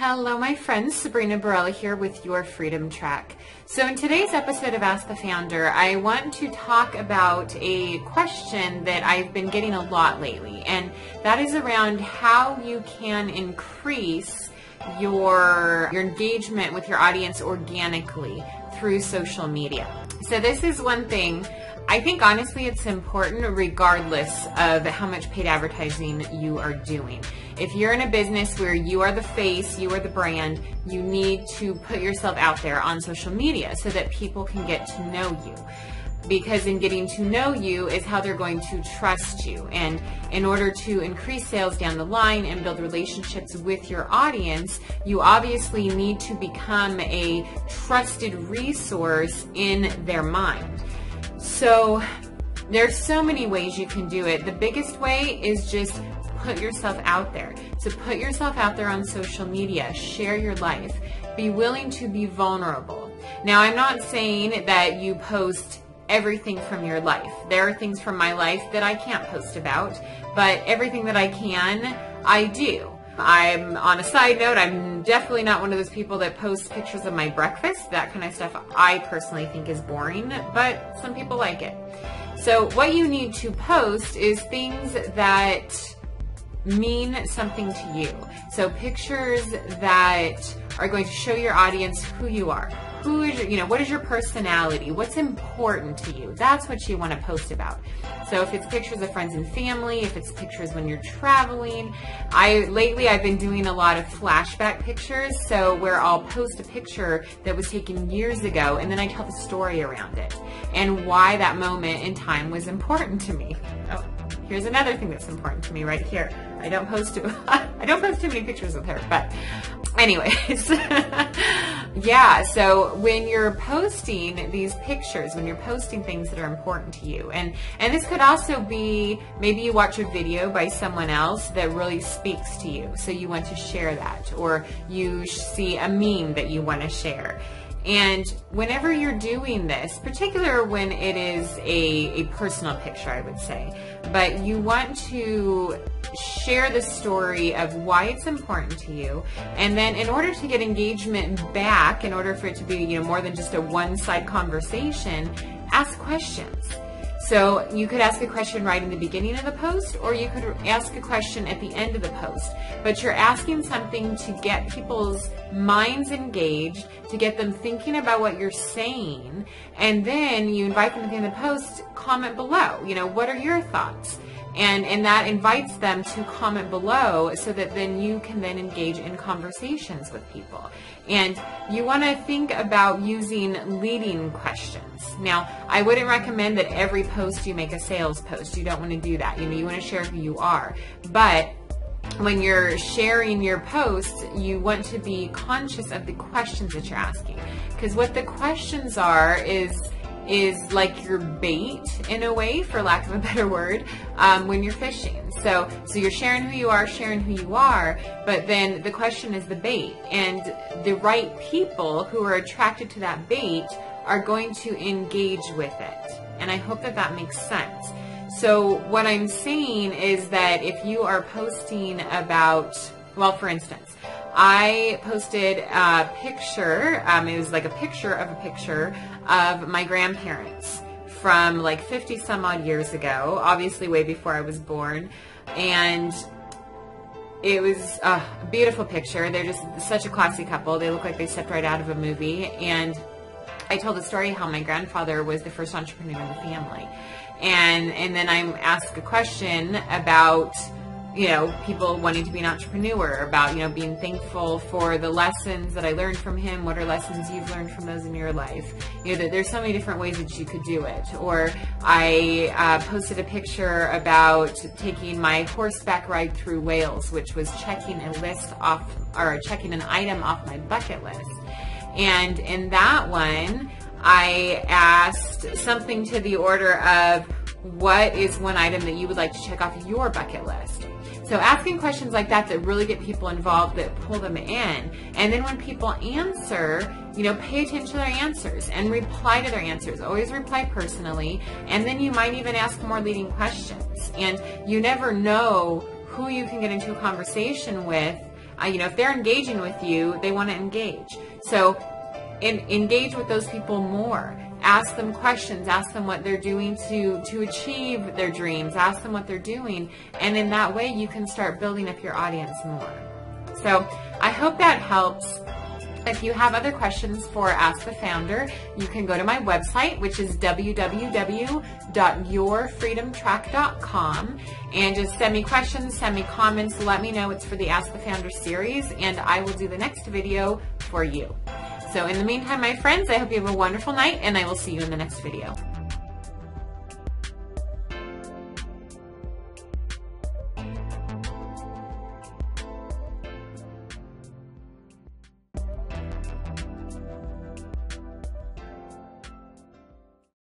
Hello my friends, Sabrina Barella here with your Freedom Track. So in today's episode of Ask the Founder, I want to talk about a question that I've been getting a lot lately, and that is around how you can increase your engagement with your audience organically through social media. So this is one thing, I think honestly it's important regardless of how much paid advertising you are doing. If you're in a business where you are the face, you are the brand, you need to put yourself out there on social media so that people can get to know you. Because in getting to know you is how they're going to trust you. And in order to increase sales down the line and build relationships with your audience, you obviously need to become a trusted resource in their mind. So there's so many ways you can do it. The biggest way is just put yourself out there. So put yourself out there on social media, share your life, be willing to be vulnerable. Now, I'm not saying that you post everything from your life. There are things from my life that I can't post about, but everything that I can, I do. I'm on a side note, I'm definitely not one of those people that posts pictures of my breakfast. That kind of stuff I personally think is boring, but some people like it. So what you need to post is things that mean something to you. So pictures that are going to show your audience who you are. Who is your, what is your personality? What's important to you? That's what you want to post about. So if it's pictures of friends and family, if it's pictures when you're traveling, lately I've been doing a lot of flashback pictures. So where I'll post a picture that was taken years ago and then I tell the story around it and why that moment in time was important to me. Oh, here's another thing that's important to me right here. I don't post too many pictures with her, but anyways, yeah, so when you're posting these pictures, when you're posting things that are important to you, and this could also be, maybe you watch a video by someone else that really speaks to you, so you want to share that, or you see a meme that you want to share. And whenever you're doing this, particularly when it is a personal picture, I would say, but you want to share the story of why it's important to you, and then in order to get engagement back, in order for it to be more than just a one-side conversation, ask questions. So you could ask a question right in the beginning of the post, or you could ask a question at the end of the post. But you're asking something to get people's minds engaged, to get them thinking about what you're saying, and then you invite them at the end of the post, comment below. What are your thoughts? And that invites them to comment below so that then you can then engage in conversations with people. And you want to think about using leading questions. Now, I wouldn't recommend that every post you make a sales post. You don't want to do that. You want to share who you are. But when you're sharing your posts, you want to be conscious of the questions that you're asking. Because what the questions are is like your bait, in a way, for lack of a better word, when you're fishing. So you're sharing who you are, but then the question is the bait. And the right people who are attracted to that bait are going to engage with it. And I hope that that makes sense. So what I'm saying is that if you are posting about, well, for instance, I posted a picture, it was like a picture of my grandparents from like 50 some odd years ago, obviously way before I was born, and it was a beautiful picture. They're just such a classy couple. They look like they stepped right out of a movie, and I told the story how my grandfather was the first entrepreneur in the family, and then I asked a question about people wanting to be an entrepreneur, about, being thankful for the lessons that I learned from him. What are lessons you've learned from those in your life? There's so many different ways that you could do it. Or I posted a picture about taking my horseback ride through Wales, which was checking an item off my bucket list. And in that one, I asked something to the order of, what is one item that you would like to check off your bucket list? So asking questions like that really get people involved, that pull them in. And then when people answer, pay attention to their answers and reply to their answers. Always reply personally. And then you might even ask more leading questions. And you never know who you can get into a conversation with if they're engaging with you, they want to engage. So engage with those people more. Ask them questions. Ask them what they're doing to achieve their dreams. Ask them what they're doing. And in that way, you can start building up your audience more. So I hope that helps. If you have other questions for Ask the Founder, you can go to my website, which is www.yourfreedomtrack.com, and just send me questions, send me comments, let me know it's for the Ask the Founder series, and I will do the next video for you. So in the meantime, my friends, I hope you have a wonderful night, and I will see you in the next video.